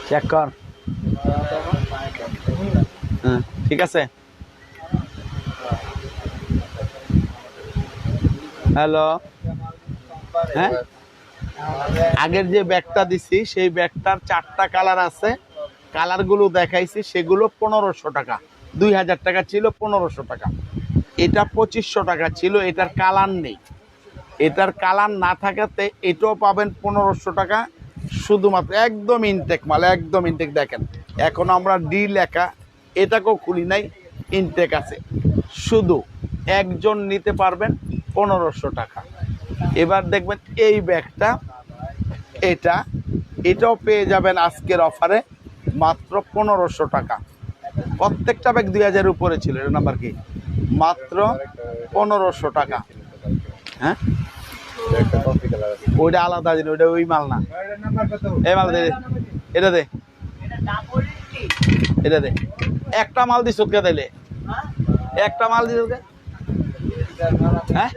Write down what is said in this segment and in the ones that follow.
Check কর। হ্যাঁ ঠিক আছে। হ্যালো, হ্যাঁ আগের যে ব্যাগটা দিছি সেই ব্যাগটার 4টা কালার আছে, কালারগুলো দেখাইছি, সেগুলো 1500 টাকা। 2000 টাকা ছিল, 1500 টাকা। এটা 2500 টাকা ছিল, এটার কালার নেই। এটার কালার না থাকাতে এটাও পাবেন 1500 টাকা শুধুমাত্র। একদম ইনটেক মাল, একদম ইনটেক। দেখেন এখন আমরা ডি লেখা, এটাকেও খুলি নাই, ইনটেক আছে। শুধু একজন নিতে পারবেন 1500 টাকা। এবার দেখবেন এই ব্যাগটা, এটাও পেয়ে যাবেন আজকের অফারে মাত্র 1500 টাকা। প্রত্যেকটা ব্যাগ 2000 উপরে ছিল। এর নাম্বার কি? মাত্র 1500 টাকা। হ্যাঁ ওইটা আলাদা জিনিস, ওইটা ওই মাল না। এই মাল দে, এটা দে, এটা দে। একটা মাল দিস কে দিলে, একটা মাল দিস। হ্যাঁ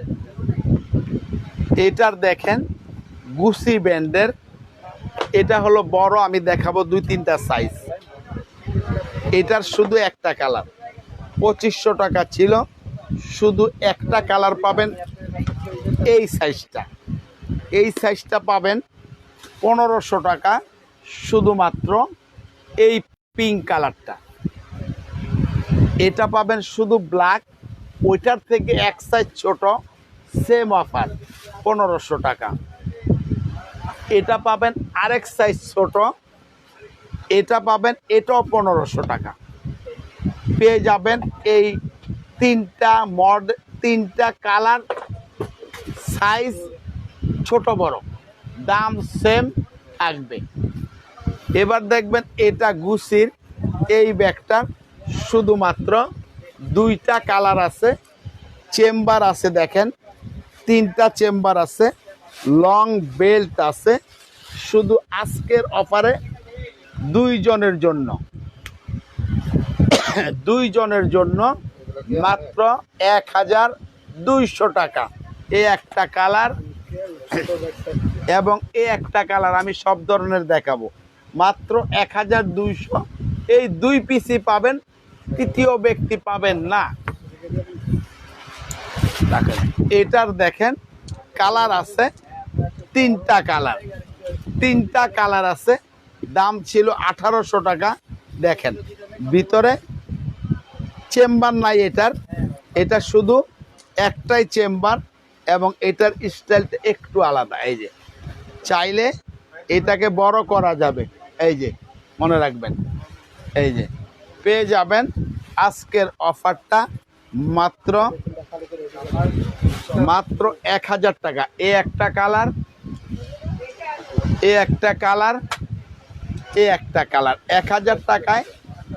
এটার দেখেন গুচি ব্র্যান্ডের, এটা হলো বড়, আমি দেখাবো 2-3টা সাইজ। এটার শুধু একটা কালার, 2500 টাকা ছিল, শুধু একটা কালার পাবেন। এই সাইজটা, এই সাইজটা পাবেন 1500 টাকা শুধুমাত্র। এই পিঙ্ক কালারটা, এটা পাবেন শুধু ব্ল্যাক, ওইটার থেকে এক সাইজ ছোট, সেম অফার 1500 টাকা। এটা পাবেন আরেক সাইজ ছোট, এটা পাবেন, এটাও 1500 টাকা। পেয়ে যাবেন এই তিনটা কালার, সাইজ ছোট বড়, দাম সেম থাকবে। এবার দেখবেন এটা গুচির এই ব্যাগটার শুধুমাত্র 2টা কালার আছে, চেম্বার আছে। দেখেন 3টা চেম্বার আছে, লং বেল্ট আছে। শুধু আজকের অফারে 2 জনের জন্য, 2 জনের জন্য মাত্র 1200 টাকা। এই একটা কালার এবং এই একটা কালার আমি সব ধরনের দেখাবো, মাত্র 1200। এই 2 পিসই পাবেন, তৃতীয় ব্যক্তি পাবেন না। এটার দেখেন কালার আছে 3টা কালার, 3টা কালার আছে। দাম ছিল 1800 টাকা। দেখেন ভিতরে চেম্বার নাই এটার, এটা শুধু একটাই চেম্বার এবং এটার স্টাইলটা একটু আলাদা। এই যে চাইলে এটাকে বড় করা যাবে, এই যে মনে রাখবেন। এই যে পেয়ে যাবেন আজকের অফারটা মাত্র 1000 টাকা। এই একটা কালার, এই একটা কালার, এই একটা কালার, 1000 টাকায়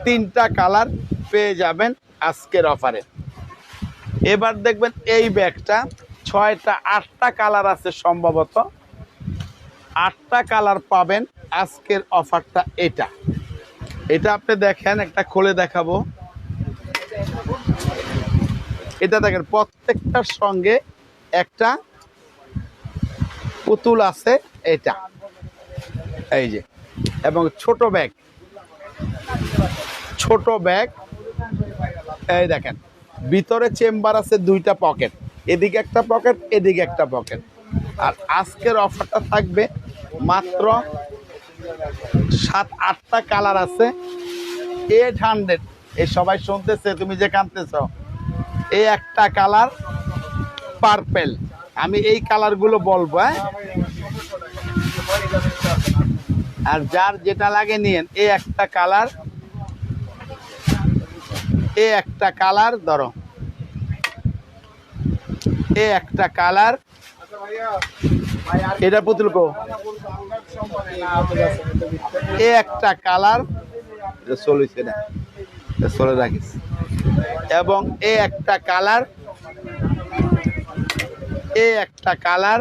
3টা কালার পেয়ে যাবেন আজকের অফারে। এবার দেখবেন এই ব্যাগটা 6টা 8টা কালার আছে, সম্ভবত 8টা কালার পাবেন আজকের অফারটা। এটা আপনি দেখেন, একটা খুলে দেখাবো। এটা দেখেন প্রত্যেকটার সঙ্গে একটা পুতুল আছে, এটা এই যে। এবং ছোট ব্যাগ, ছোট ব্যাগ। এই দেখেন ভিতরে চেম্বার আছে, 2টা পকেট, এদিকে একটা পকেট, এদিকে একটা পকেট। আর আজকের অফারটা থাকবে মাত্র 7-8টা কালার আছে, 800। এই সবাই শুনতেছে, তুমি যে কাঁদতেছ। এই একটা কালার পার্পেল, আমি এই কালারগুলো বলবো। হ্যাঁ আর যার যেটা লাগে নিয়েন। এই একটা কালার, এই একটা কালার ধরো, এই একটা কালার। এটা পুতুল কো, এই একটা কালার চলেছে না, চলে রাখিস। এবং এই একটা কালার, এই একটা কালার,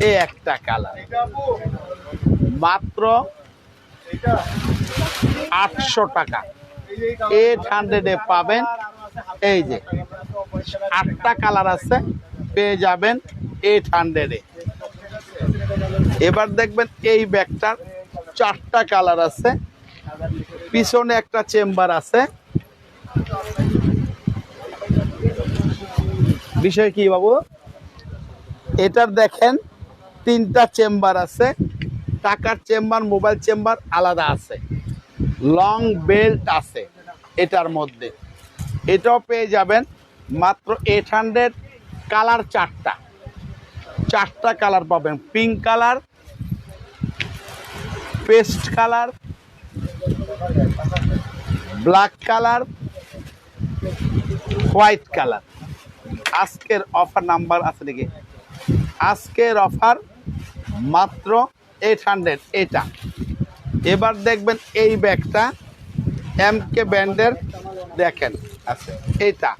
এই একটা কালার। মাত্র 800 টাকা, 800-এ পাবেন। এই যে 8টা কালার আছে, পেয়ে যাবেন 800-এ। এবার দেখবেন এই ব্যাগটার 4টা কালার আছে, পিছনে একটা চেম্বার আছে। বিষয় কি বাবু, এটার দেখেন 3টা চেম্বার আছে, টাকার চেম্বার, মোবাইল চেম্বার আলাদা আছে, লং বেল্ট আছে এটার মধ্যে। এটাও পেয়ে যাবেন মাত্র 800। কালার 4টা কালার পাবেন, pink colour, paste colour, black colour, white colour. আজকের অফার নাম্বার আছে নাকি? আজকের অফার মাত্র 800 এটা। এবার দেখবেন এই ব্যাগটা MK ব্র্যান্ডের, দেখেন আছে এটা,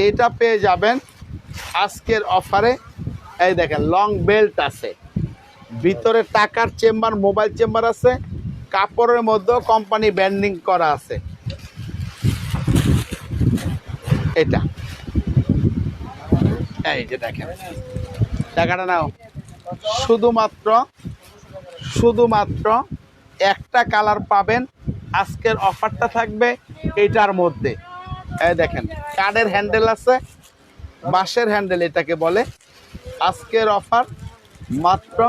এটা পেয়ে যাবেন আজকের অফারে। এই দেখেন লং বেল্ট আছে, ভিতরে টাকার চেম্বার, মোবাইল চেম্বার আছে, কাপড়ের মধ্যেও কোম্পানি ব্র্যান্ডিং করা আছে। এটা এই যে দেখেন, টাকাটা নাও। শুধুমাত্র একটা কালার পাবেন, আজকের অফারটা থাকবে এটার মধ্যে। এই দেখেন কার্ডের হ্যান্ডেল আছে, বাঁশের হ্যান্ডেল এটাকে বলে। আজকের অফার মাত্র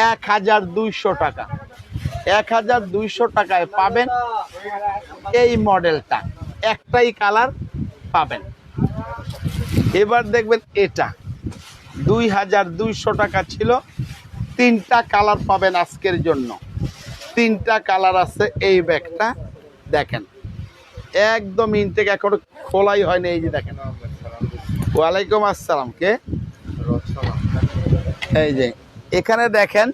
1200 টাকা। 1200 টাকায় পাবেন এই মডেলটা, একটাই কালার পাবেন। এবার দেখবেন এটা 2200 টাকা ছিল, 3টা কালার পাবেন আজকের জন্য। 3টা কালার আছে এই ব্যাগটা, দেখেন একদম ইনটেক, এখনো খোলাই হয়নি। এই যে দেখেন, ওয়ালাইকুম আসসালাম। কে? এই যে এখানে দেখেন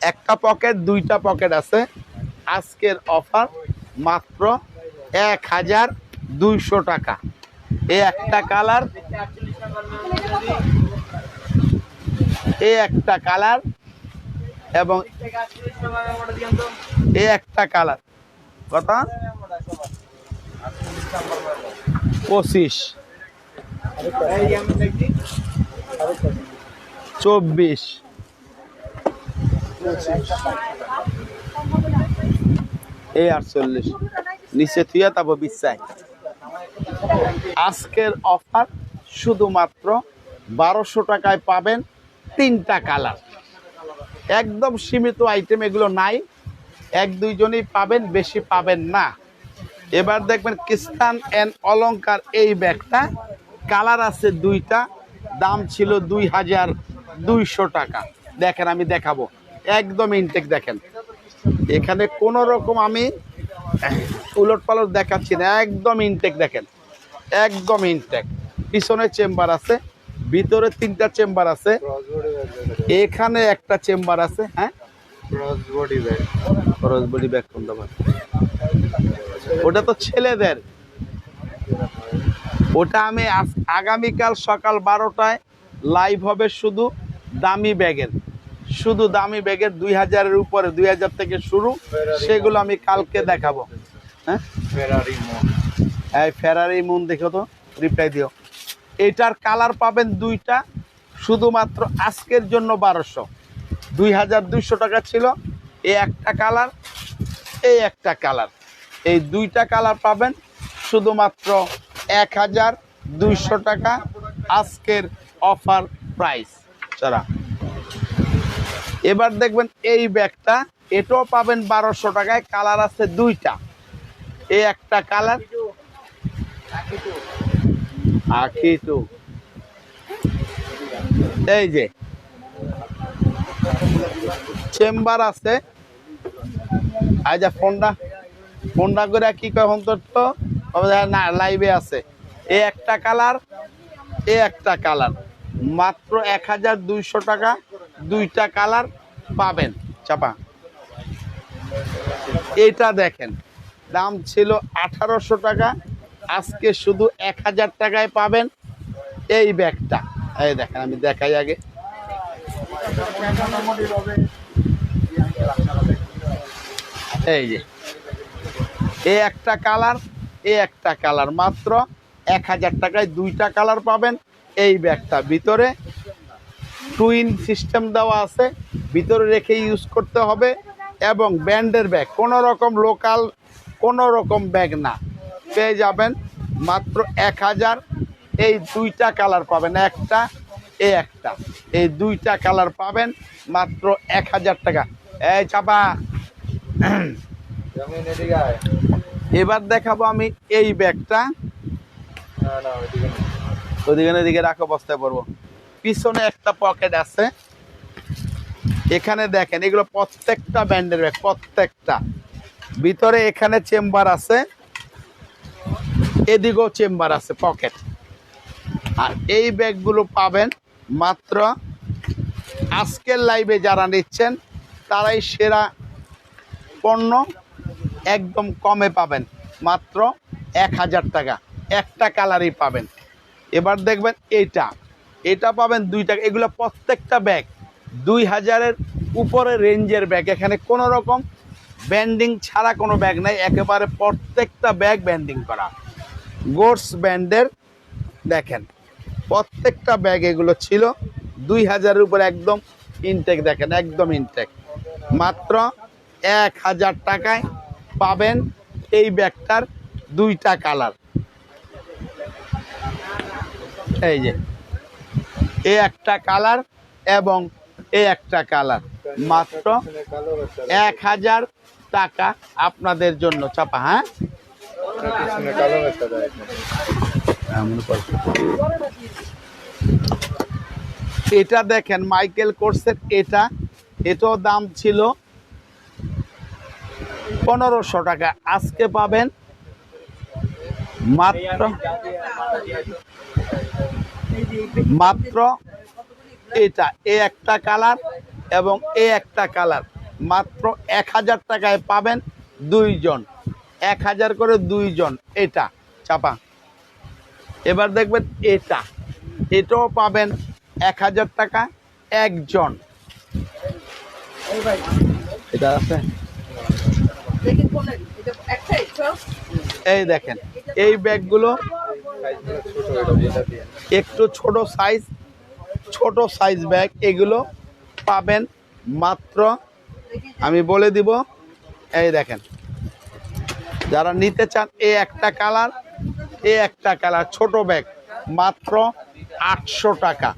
একটা পকেট, 2টা পকেট আছে। আজকের অফার মাত্র 1200 টাকা। এই একটা কালার, এই একটা কালার এবং এই একটা কালার। কত? 25, 24, এই 48, নিচে থুয়া তারপর বিছাই। আজকের অফার শুধুমাত্র 1200 টাকায় পাবেন 3টা কালার। একদম সীমিত আইটেম, এগুলো নাই, 1-2 জনই পাবেন, বেশি পাবেন না। এবার দেখবেন কিস্তান এন্ড অলংকার এই ব্যাগটা, কালার আছে 2টা, দাম ছিল 2200 টাকা। দেখেন আমি দেখাবো, একদম ইনটেক। দেখেন এখানে কোনো রকম আমি উলট পালট দেখাচ্ছি না, একদম ইনটেক। দেখেন একদম ইনটেক। পিছনে চেম্বার আছে, ভিতরে 3টা চেম্বার আছে, এখানে একটা চেম্বার আছে। হ্যাঁ, ক্রসবডি ব্যাগ কোনটা? ওটা তো ছেলেদের, ওটা আমি আগামীকাল সকাল 12টায় লাইভ হবে শুধু দামি ব্যাগের, 2000-এর উপরে, 2000 থেকে শুরু, সেগুলো আমি কালকে দেখাবো। হ্যাঁ, ফেরারি মুন দেখো তো, রিপ্লাই দিও। এটার কালার পাবেন 2টা, শুধুমাত্র আজকের জন্য 1200। 2200 টাকা ছিল। এই একটা কালার, এই একটা কালার, এই 2টা কালার পাবেন শুধুমাত্র 1200 টাকা। আজকের অফার প্রাইস ছাড়া। এবার দেখবেন এই ব্যাগটা, এটাও পাবেন 1200 টাকায়। কালার আছে 2টা, এই একটা কালার, আখিটু। এই যে চেম্বার আছে। আচ্ছা, ফোনটা করে কি কয় অন্তত না, লাইভে আছে। এই একটা কালার, এই একটা কালার, মাত্র 1200 টাকা। 2টা কালার পাবেন। চাপা এটা দেখেন, দাম ছিল 1800 টাকা, আজকে শুধু 1000 টাকায় পাবেন এই ব্যাগটা। এই দেখেন আমি দেখাই আগে। এই যে এই একটা কালার, এই একটা কালার, মাত্র 1000 টাকায় 2টা কালার পাবেন এই ব্যাগটা। ভিতরে টুইন সিস্টেম দেওয়া আছে, ভিতরে রেখে ইউজ করতে হবে। এবং ব্র্যান্ডের ব্যাগ, কোনো রকম লোকাল কোনো রকম ব্যাগ না, পেয়ে যাবেন মাত্র 1000। এই দুইটা কালার পাবেন, একটা একটা, এই দুইটা কালার পাবেন মাত্র 1000 টাকা। এই চাপা, এবার দেখাবো আমি এই ব্যাগটা। ওদিকে রাখো, বস্তায় পড়বো। পিছনে একটা পকেট আছে, এখানে দেখেন এগুলো প্রত্যেকটা ব্র্যান্ডের ব্যাগ, প্রত্যেকটা। ভিতরে এখানে চেম্বার আছে, এদিকেও চেম্বার আছে, পকেট। আর এই ব্যাগগুলো পাবেন মাত্র আজকের লাইভে যারা নিচ্ছেন তারাই সেরা পণ্য, একদম কমে পাবেন মাত্র 1000 টাকা। একটা কালারই পাবেন। এবার দেখবেন এটা পাবেন 2 টাকা। এগুলো প্রত্যেকটা ব্যাগ 2000-এর উপরে রেঞ্জের ব্যাগ। এখানে কোনো রকম ব্যান্ডিং ছাড়া কোনো ব্যাগ নাই, একেবারে প্রত্যেকটা ব্যাগ ব্যান্ডিং করা, গোডস ব্র্যান্ডের। দেখেন প্রত্যেকটা ব্যাগ এগুলো ছিল 2000-এর উপরে, একদম ইনটেক। দেখেন একদম ইনটেক। মাত্র 1000 টাকায় পাবেন এই ব্যাগটার 2টা কালার। এই যে এই একটা কালার এবং এই একটা কালার, মাত্র 1000 টাকা আপনাদের জন্য। চাপা, হ্যাঁ এটা দেখেন মাইকেল কোর্সের, এটাও দাম ছিল 1500 টাকা। আজকে পাবেন মাত্র এটা, এই একটা কালার এবং এই একটা কালার, মাত্র 1000 টাকায় পাবেন 2 জন, 1000 করে 2 জন। এটা চাপা। এবার দেখবেন এটাও পাবেন 1000 টাকা একজন। এটা আছে, এই দেখেন এই ব্যাগগুলো একটু ছোট সাইজ ব্যাগ। এগুলো পাবেন মাত্র, আমি বলে দিব, এই দেখেন যারা নিতে চান এই একটা কালার ছোট ব্যাগ মাত্র 800 টাকা।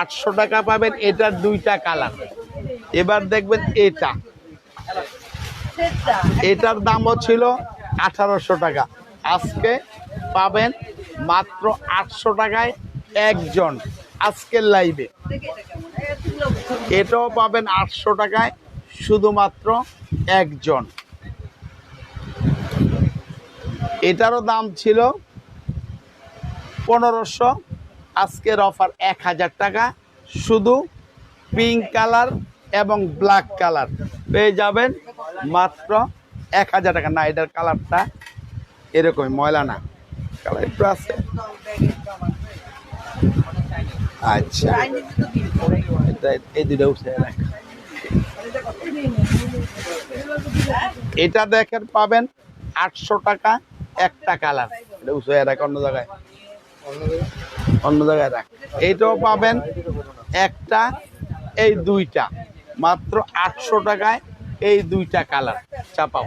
800 টাকা পাবেন এটার 2টা কালার। এবার দেখবেন এটার দামও ছিল 1800 টাকা। আজকে পাবেন মাত্র 800 টাকায় একজন, আজকের লাইভে। এটাও পাবেন 800 টাকায় শুধুমাত্র একজন। এটারও দাম ছিল 1500, আজকের অফার 1000 টাকা। শুধু পিঙ্ক কালার এবং ব্ল্যাক কালার পেয়ে যাবেন মাত্র 1000 টাকা। না, এটার কালারটা এরকমই, ময়লা না, কালার একটু আছে। আচ্ছা, এই দুটো উঠে রাখা। এটা দেখেন পাবেন 800 টাকা একটা কালার। এটা উঠে রাখা, অন্য জায়গায় রাখ। এইটাও পাবেন একটা, এই 2টা, মাত্র 800 টাকায় এই 2টা কালার। চাপাও,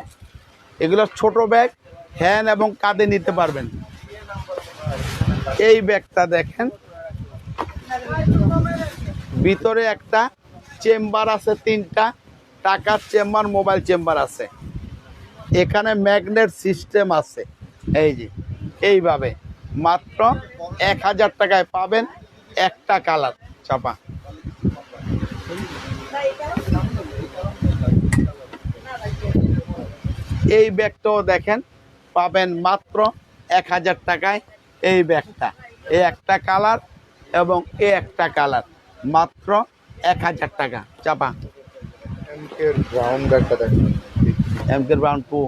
এগুলো ছোট ব্যাগ, হ্যান্ড এবং কাঁধে নিতে পারবেন। এই ব্যাগটা দেখেন, ভিতরে একটা চেম্বার আছে, 3টা টাকার চেম্বার, মোবাইল চেম্বার আছে। এখানে ম্যাগনেট সিস্টেম আছে। এই যে এইভাবে মাত্র 1000 টাকায় পাবেন একটা কালার। চাপা, এই ব্যাগটাও দেখেন পাবেন মাত্র 1000 টাকায়। এই ব্যাগটা, এই একটা কালার এবং এই একটা কালার, মাত্র 1000 টাকা। চাপা, এমকের ব্রাউন টু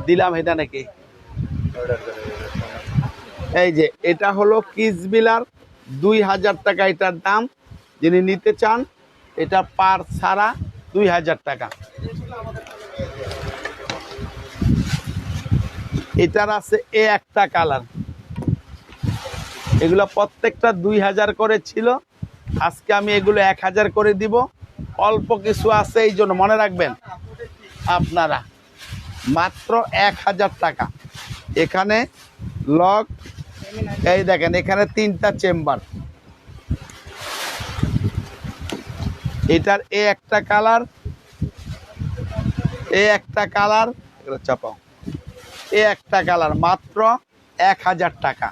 দিলাম, এটা নাকি? এই যে এটা হলো কিসবিলার, 2000 টাকা এটার দাম। যিনি নিতে চান এটা পার ছাড়া 2000 টাকা। এটার আছে এ একটা কালার। এগুলো প্রত্যেকটা 2000 করে ছিল, আজকে আমি এগুলো 1000 করে দিব। অল্প কিছু আছে, এই জন্য মনে রাখবেন আপনারা, মাত্র 1000 টাকা। এখানে লক, এই দেখেন এখানে 3টা চেম্বার। এটার একটা কালার, একটা কালার, চাপাও, একটা কালার মাত্র 1000 টাকা।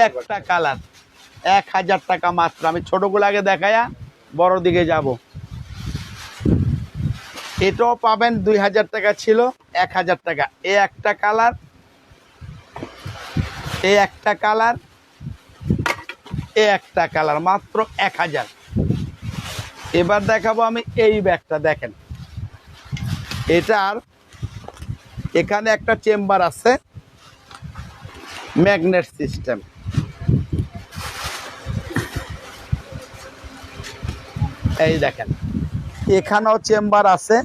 একটা কালার 1000 টাকা মাত্র। আমি ছোটগুলো আগে দেখায়া বড় দিকে যাব। এটাও পাবেন 2000 টাকা ছিল, 1000 টাকা। একটা কালার, একটা কালার, একটা কালার মাত্র 1000। এবার দেখাবো আমি এই ব্যাগটা। দেখেন এটার এখানে একটা চেম্বার আছে, ম্যাগনেট সিস্টেম। এই দেখেন এখানেও চেম্বার আছে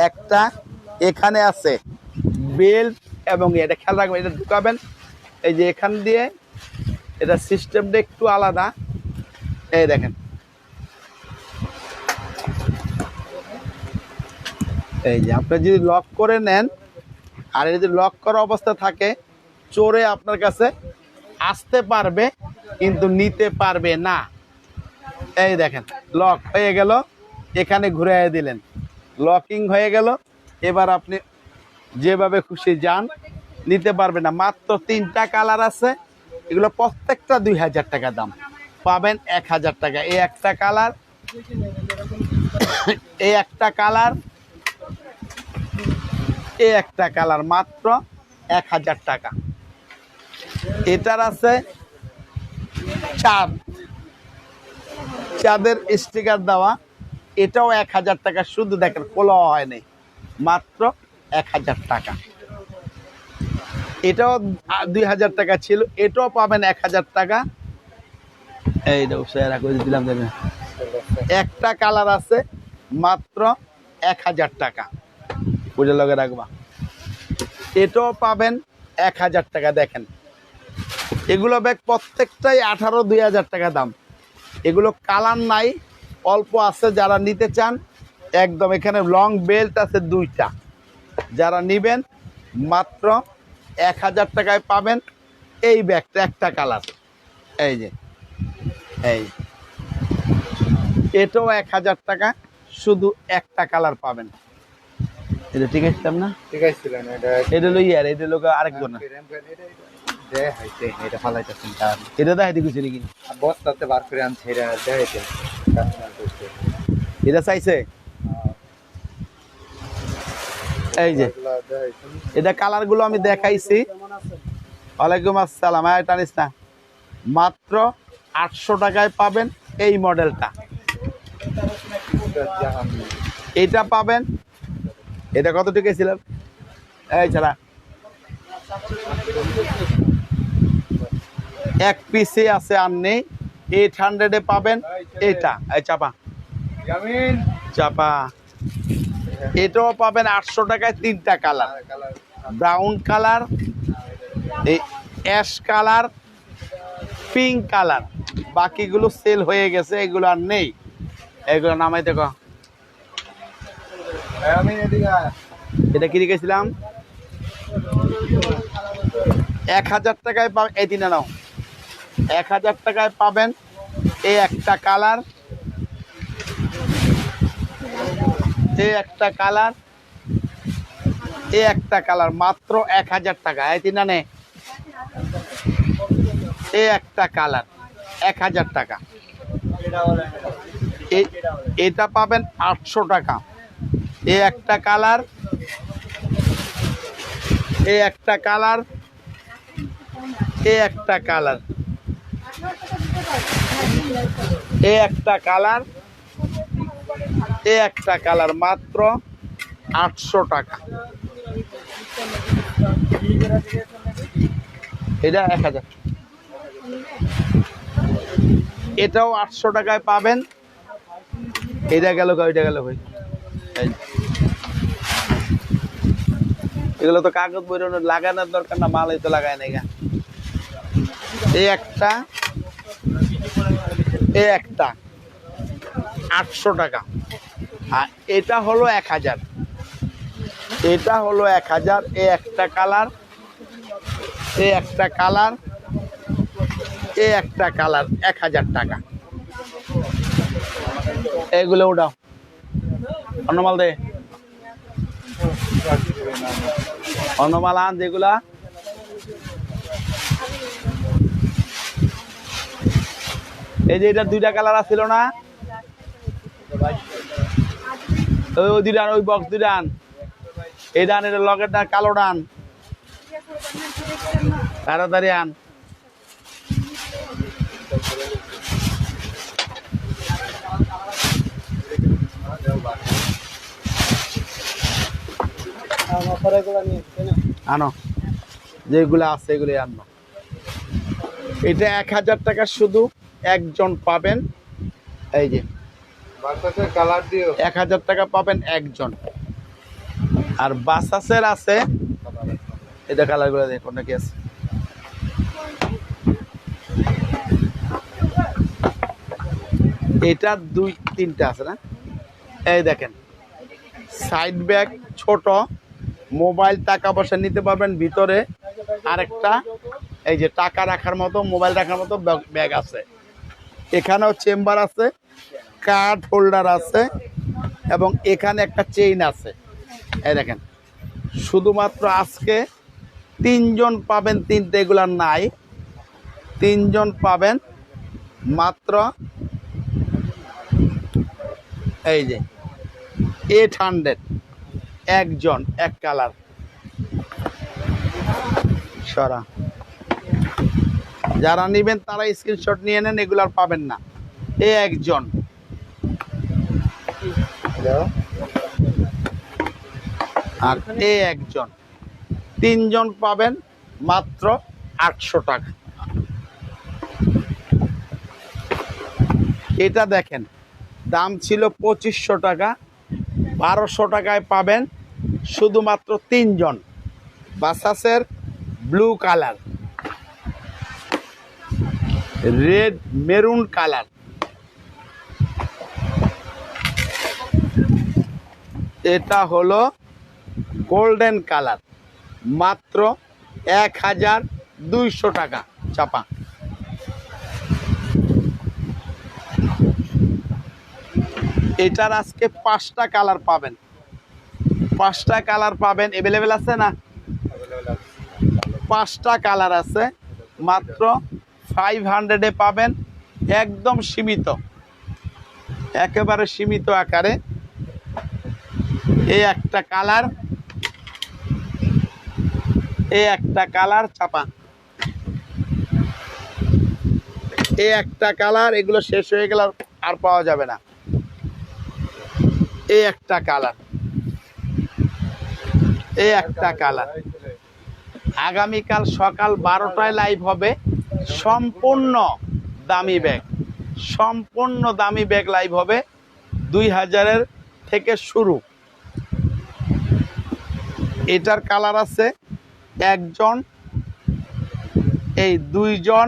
একটা, এখানে আছে বেল্ট এবং এটা খেয়াল রাখবেন, এটা ঢুকাবেন এই যে এখান দিয়ে, এটা সিস্টেমটা একটু আলাদা। এই দেখেন এই যে আপনি যদি লক করে নেন, আর যদি লক করা অবস্থা থাকে, চোরে আপনার কাছে আসতে পারবে কিন্তু নিতে পারবে না। এই দেখেন লক হয়ে গেল, এখানে ঘুরে দিলেন, লকিং হয়ে গেল। এবার আপনি যেভাবে খুশি যান, নিতে পারবে না। মাত্র 3টা কালার আছে, এগুলো প্রত্যেকটা 2000 টাকা দাম। পাবেন 1000 টাকা। এই একটা কালার, এই একটা কালার, এই একটা কালার মাত্র 1000 টাকা। এটার আছে চাঁদ, চাঁদের স্টিকার দেওয়া, এটাও 1000 টাকা। শুধু দেখেন খোলা হয়নি, মাত্র 1000 টাকা। এটাও 2000 টাকা ছিল, এটাও পাবেন 1000 টাকা। এই দিলাম, একটা কালার আছে মাত্র 1000 টাকা, বুঝে লগে রাখবা। এটাও পাবেন 1000 টাকা। দেখেন এগুলো ব্যাগ প্রত্যেকটাই 18-2000 টাকা দাম। এগুলো কালার নাই, অল্প আছে। যারা নিতে চান একদম, এখানে লং বেল্ট আছে 2টা, যারা নিবেন মাত্র 1000 টাকায় পাবেন এই ব্যাগটা। একটা কালার, এই যে এই, এটাও 1000 টাকা, শুধু একটা কালার পাবেন। এটা ঠিক আছে না? ঠিক আছে, এটা লই আর এটা লোক আরেকজন না, এটা দেখাইতে কিছু নাকি বস্তাতে বার করে আনছে, এটা দেখাইতে এটা চাইছে। এই যে এটা কালার গুলো আমি দেখাইছি। ওয়ালাইকুম আসসালাম। টানিস না, মাত্র 800 টাকায় পাবেন এই মডেলটা। এটা পাবেন, এটা কত টাকা ছিল? এই ছাড়া এক পিসে আছে, আর নেই। 800-এ পাবেন এটা। এই চাপা চাপা, এটাও পাবেন 800 টাকায়। 3টা কালার, ব্রাউন কালার, এই অ্যাশ কালার, পিঙ্ক কালার। বাকিগুলো সেল হয়ে গেছে, এগুলো আর নেই। এগুলো নামাই দেখো। এটা কি রেখেছিলাম? 1000 টাকায় পাবেন। এই দিনে নাও, 1000 টাকায় পাবেন এই একটা কালার, এই একটা কালার, এই একটা কালার মাত্র 1000 টাকা। এই তিন নে, এই একটা কালার 1000 টাকা। এটা পাবেন 800 টাকা। এই একটা কালার, এই একটা কালার, এই একটা কালার, এই একটা কালার, এই একটা কালার মাত্র 800 টাকা। এটা 1000। এটাও 800 টাকায় পাবেন। এটা গেল, ওইটা গেল ভাই। এগুলো তো কাগজ বই লাগানোর দরকার না, মালই তো লাগায় নাই গা। এই একটা, এ একটা 800 টাকা। আর এটা হলো 1000, এটা হলো 1000। এ একটা কালার, এ একটা কালার, এ একটা কালার, 1000 টাকা। এগুলো উঠাও, অন্যমাল দে, অন্যমাল আন যেগুলা। এই যে এটা 2টা কালার আছিল না, ওই 2টা, ওই বক্স 2টা আন। এই ডান, এটা লগের ডান, কালো ডান, তাড়াতাড়ি আন। আনো, যেগুলো আছে এগুলো আনো। এটা 1000 টাকা, শুধু একজন পাবেন। এই যে কালার দিও, 1000 টাকা পাবেন একজন। আর বাসাসের আছে, এটা কালার গুলো দেখুন নাকি আছে। এটা 2-3টা আছে না, এই দেখেন। সাইড ব্যাগ ছোট, মোবাইল টাকা পয়সা নিতে পারবেন ভিতরে। আরেকটা এই যে টাকা রাখার মতো, মোবাইল রাখার মতো ব্যাগ আছে। এখানেও চেম্বার আছে, কার্ড হোল্ডার আছে, এবং এখানে একটা চেইন আছে। এই দেখেন, শুধুমাত্র আজকে 3 জন পাবেন, 3টে এগুলার নাই। 3 জন পাবেন মাত্র। এই যে 800, একজন, এক কালার। সরা, যারা নেবেন তারা স্ক্রিনশট নিয়ে নেন, এগুলার পাবেন না। এ একজন, আর এ একজন, 3 জন পাবেন মাত্র 800 টাকা। এটা দেখেন, দাম ছিল 2500 টাকা, 1200 টাকায় পাবেন শুধুমাত্র 3 জন। বাসাসের blue colour, red maroon colour, এটা হলো গোল্ডেন কালার, মাত্র 1200 টাকা চাপা। এটার আজকে 5টা কালার পাবেন, 5টা কালার পাবেন। অ্যাভেলেবেল আছে না? 5টা কালার আছে, মাত্র 500-এ পাবেন। একদম সীমিত, একেবারে সীমিত আকারে। এই একটা কালার, এই একটা কালার চাপা, এই একটা কালার। এগুলো শেষ হয়ে গেলে আর পাওয়া যাবে না। এই একটা কালার, এই একটা কালার। আগামীকাল সকাল 12টায় লাইভ হবে, সম্পূর্ণ দামি ব্যাগ, সম্পূর্ণ দামি ব্যাগ লাইভ হবে। 2000-এর থেকে শুরু। এটার কালার আছে একজন, এই 2 জন,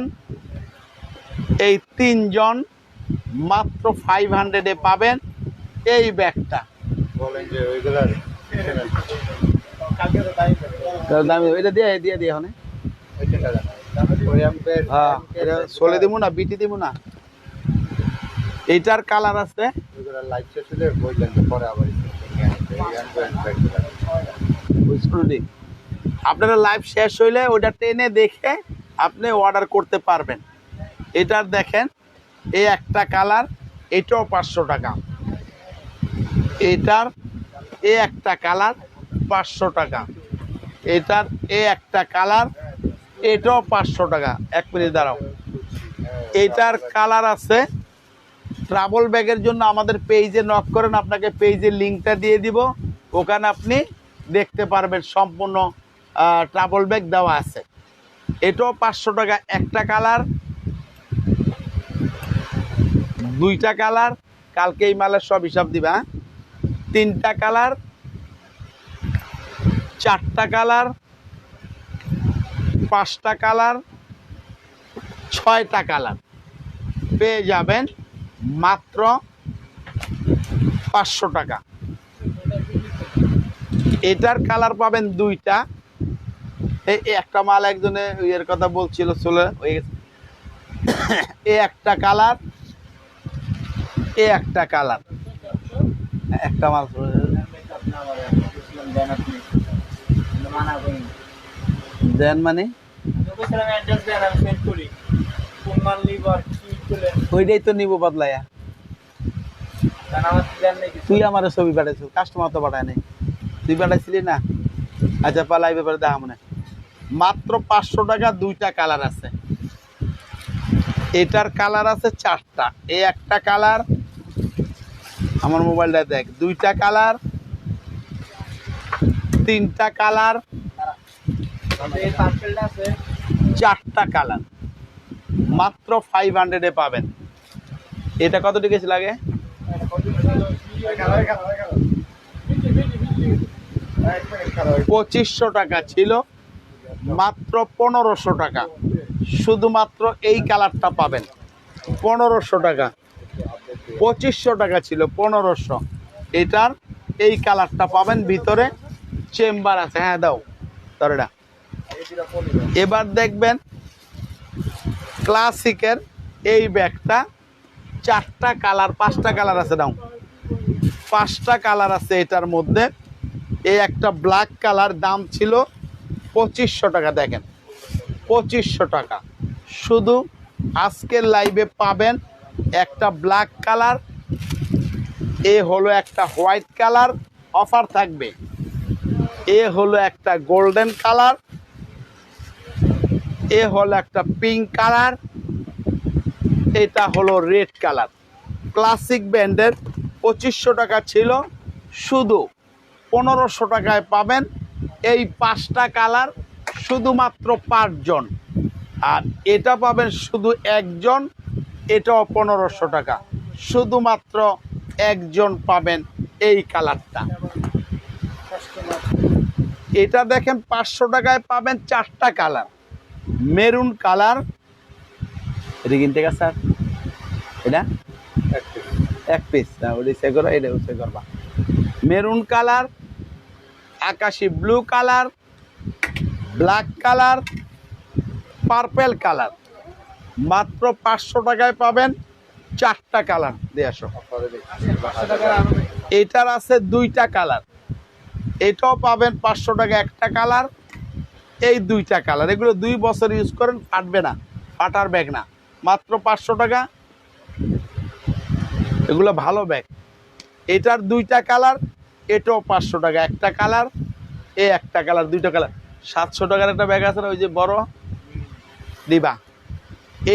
এই 3 জন, মাত্র 500-এ পাবেন এই ব্যাগটা। বলেন যে ওইগুলার দামি, এটা দিয়ে দিয়ে দিয়ে হনে। হ্যাঁ, এটা চলে দিব না, বিটি দিব না। এইটার কালার আছে, লাইভ শেষ হলে বললেন পরে আবার আপনারা লাইভ শেষ হইলে ওইটা টেনে দেখে আপনি অর্ডার করতে পারবেন। এটার দেখেন, এই একটা কালার, এটাও 500 টাকা। এটার এই একটা কালার 500 টাকা। এটার এই একটা কালার, এটাও 500 টাকা। 1 মিনিট দাঁড়াও। এটার কালার আছে। ট্রাভেল ব্যাগের জন্য আমাদের পেজে নক করেন, আপনাকে পেজের লিঙ্কটা দিয়ে দিব, ওখানে আপনি দেখতে পারবেন। সম্পূর্ণ ট্রাভেল ব্যাগ দেওয়া আছে। এটাও 500 টাকা। একটা কালার, 2টা কালার, কালকে এই মালের সব হিসাব দিবা। 3টা কালার, 4টা কালার, 5টা কালার, 6টা কালার। পেয়ে যাবেন মাত্র 500 টাকা। এটার কালার পাবেন দুইটা। এই একটা মাল একজনে এর কথা বলছিল, চলে হয়ে গেছে। এই একটা কালার, এই একটা কালার, একটা মাল দেন মানে ওইটাই তো নিব বদলাইয়া। তুই আমার ছবি পাঠাইছিস, কাস্টমার তো পাঠায় নাই, তুই পাঠাইছিলি না। আচ্ছা পালাই ব্যাপারে দেখা মনে। মাত্র 500 টাকা, দুইটা কালার আছে। এটার কালার আছে 4টা। এই একটা কালার, আমার মোবাইলটা দেখ, দুইটা কালার, 3টা কালার, 4টা কালার, মাত্র 500 পাবেন। এটা কত টাকা লাগে? 2500 টাকা ছিল, মাত্র 1500 টাকা। শুধুমাত্র এই কালারটা পাবেন 1500 টাকা। 2500 টাকা ছিল, 1500। এটার এই কালারটা পাবেন, ভিতরে চেম্বার আছে। হ্যাঁ দাও তরেটা। এবার দেখবেন ক্লাসিকের এই ব্যাগটা, 4টা কালার, 5টা কালার আছে। দাও, 5টা কালার আছে এটার মধ্যে। এই একটা ব্ল্যাক কালার, দাম ছিল 2500 টাকা। দেখেন 2500 টাকা। শুধু আজকের লাইভে পাবেন একটা ব্ল্যাক কালার, এ হলো একটা হোয়াইট কালার, অফার থাকবে। এ হলো একটা গোল্ডেন কালার, এ হলো একটা পিঙ্ক কালার, এটা হলো রেড কালার। ক্লাসিক ব্র্যান্ডের 2500 টাকা ছিল, শুধু 1500 টাকায় পাবেন এই 5টা কালার, শুধুমাত্র 5 জন। আর এটা পাবেন শুধু একজন, এটাও 1500 টাকা। শুধুমাত্র একজন পাবেন এই কালারটা। এটা দেখেন 500 টাকায় পাবেন 4টা কালার। মেরুন কালার, এটা কিনতে গেছে স্যার, এটা এক পিস না, ওটা সে করো, এটা সে করবা। মেরুন কালার, আকাশি blue colour, black colour, purple colour, মাত্র 500 টাকায় পাবেন 4টা কালার। দিয়ে আসো। এটার আছে 2টা কালার, এটাও পাবেন 500 টাকা একটা কালার। এই 2টা কালার, এগুলো 2 বছর ইউজ করেন, ফাটবে না, ফাটার ব্যাগ না, মাত্র 500 টাকা। এগুলো ভালো ব্যাগ। এটার 2টা কালার, এটাও 500 টাকা একটা কালার। এই একটা কালার, 2টা কালার। 700 টাকার একটা ব্যাগ আছে না, ওই যে বড় দিবা।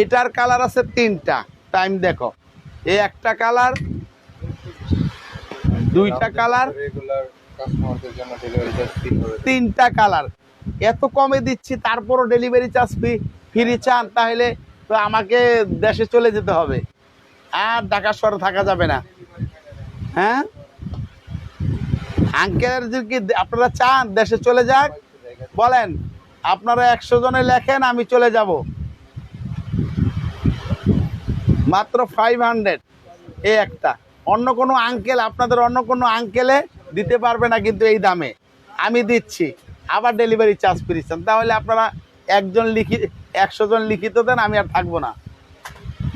এটার কালার আছে 3টা, টাইম দেখো। এই একটা কালার, 2টা কালার, 3টা কালার। এত কমে দিচ্ছি, তারপরও ডেলিভারি চার্জ ফ্রি চান, তাহলে তো আমাকে দেশে চলে যেতে হবে, আর ঢাকা শহরে থাকা যাবে না। হ্যাঁ আঙ্কেল, কি আপনারা চান দেশে চলে যাক? বলেন, আপনারা 100 জনে লেখেন, আমি চলে যাব। মাত্র 500 এই একটা। অন্য কোনো আঙ্কেল, আপনাদের অন্য কোনো আঙ্কেলে দিতে পারবে না কিন্তু এই দামে আমি দিচ্ছি। আবার ডেলিভারি চার্জ ফ্রি চান, তাহলে আপনারা 100 জন লিখিত দেন, আমি আর থাকবো না।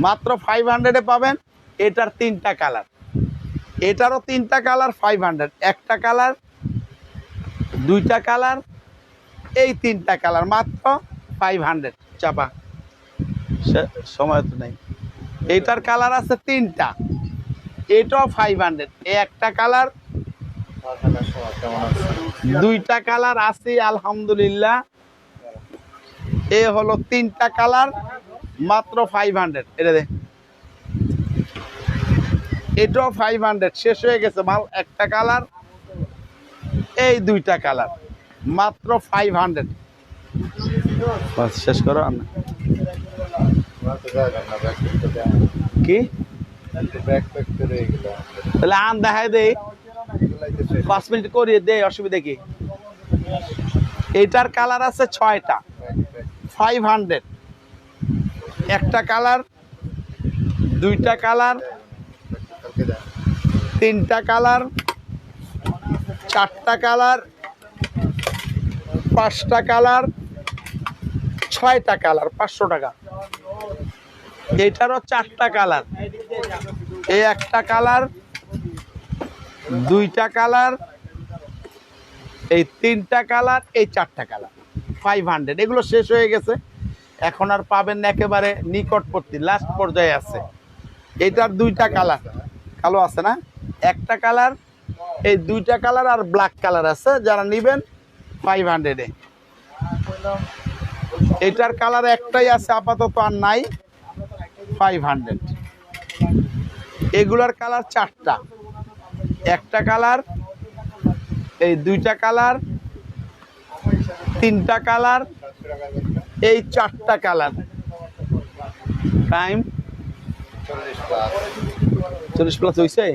মাত্র 500 পাবেন। এটার 3টা কালার, এটারও 3টা কালার, 500। একটা কালার, 2টা কালার, এই 3টা কালার, মাত্র 500। চাপা, সময় তো নেই। এইটার কালার আছে 3টা, এটাও 500। এই একটা কালার, 2টা কালার আছে, আলহামদুলিল্লাহ। এ হলো 3টা কালার, মাত্র 500। এটা দে, এটাও 500। শেষ হয়ে গেছে মাল। একটা কালার, এই 2টা কালার, মাত্র 500। শেষ করো না কি? তাহলে আন দেখাই দেই, 5 মিনিট করিয়ে দেই, অসুবিধা কি? এটার কালার আছে 6টা, 500। একটা কালার, দুইটা কালার, কালকে দেন। তিনটা কালার, চারটা কালার, পাঁচটা কালার, ছয়টা কালার, 500 টাকা। এইটারও চারটা কালার, এই একটা কালার, দুইটা কালার, এই তিনটা কালার, এই চারটা কালার, 500। এগুলো শেষ হয়ে গেছে, এখন আর পাবেন না, একেবারে নিকটবর্তী লাস্ট পর্যায়ে আছে। এইটার দুইটা কালার, কালো আছে না, একটা কালার, এই দুইটা কালার আর ব্ল্যাক কালার আছে, যারা নেবেন 500-এ। এটার কালার একটাই আছে আপাতত, আর নাই, 500। এগুলার কালার চারটা, একটা কালার, এই দুইটা কালার, তিনটা কালার, এই চারটা কালার। টাইম 40 প্লাস হয়েছে।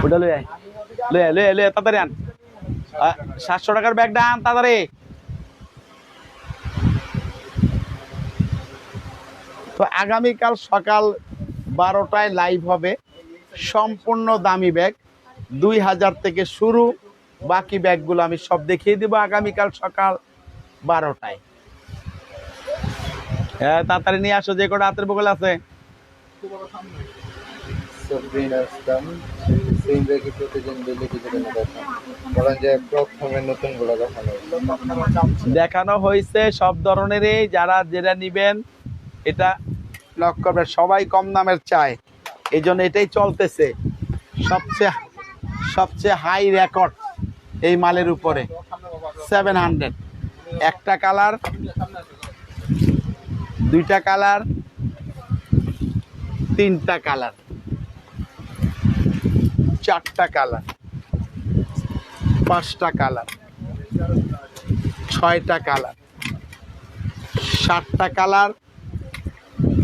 ওটা লই আয়, লই আয়, লই আয়, লই আয়, তাড়াতাড়ি আন। 700 টাকার ব্যাগটা আন তাড়াতাড়ি। তো আগামীকাল সকাল 12টায় লাইভ হবে, সম্পূর্ণ দামি ব্যাগ, 2000 থেকে শুরু। বাকি ব্যাগগুলো আমি সব দেখিয়ে দিব আগামীকাল সকাল 12টায়। হ্যাঁ, তাড়াতাড়ি নিয়ে আসো, যে কটা হাতের বগল আছে। সাবরিনা ইসলাম, সেম ব্যাগে প্রতিদিন ডেইলি কিছু না দেখান। বলেন যে প্রথমে নতুনগুলো দেখানো হয়েছে। দেখানো হয়েছে সব ধরনেরই, যারা যেটা নিবেন এটা লক করবে, সবাই কম দামের চায়, এই জন্য এটাই চলতেছে। সবচেয়ে হাই রেকর্ড এই মালের উপরে, 700। একটা কালার, দুইটা কালার, তিনটা কালার, চারটা কালার, পাঁচটা কালার, ছয়টা কালার, সাতটা কালার,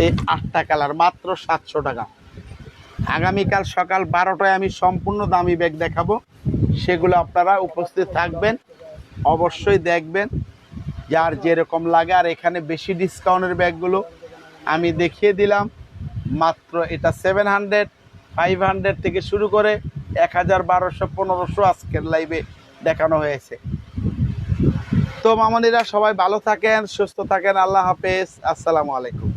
এই আটটা কালার, মাত্র 700 টাকা। আগামীকাল সকাল 12টায় আমি সম্পূর্ণ দামি ব্যাগ দেখাবো, সেগুলো আপনারা উপস্থিত থাকবেন, অবশ্যই দেখবেন যার যেরকম লাগে। আর এখানে বেশি ডিসকাউন্টের ব্যাগগুলো আমি দেখিয়ে দিলাম, মাত্র এটা 700, 500 থেকে শুরু করে 1000, 1200, 1500 আজকের লাইভে দেখানো হয়েছে। তো মামনিরা সবাই ভালো থাকেন, সুস্থ থাকেন, আল্লাহ হাফেজ, আসসালামু আলাইকুম।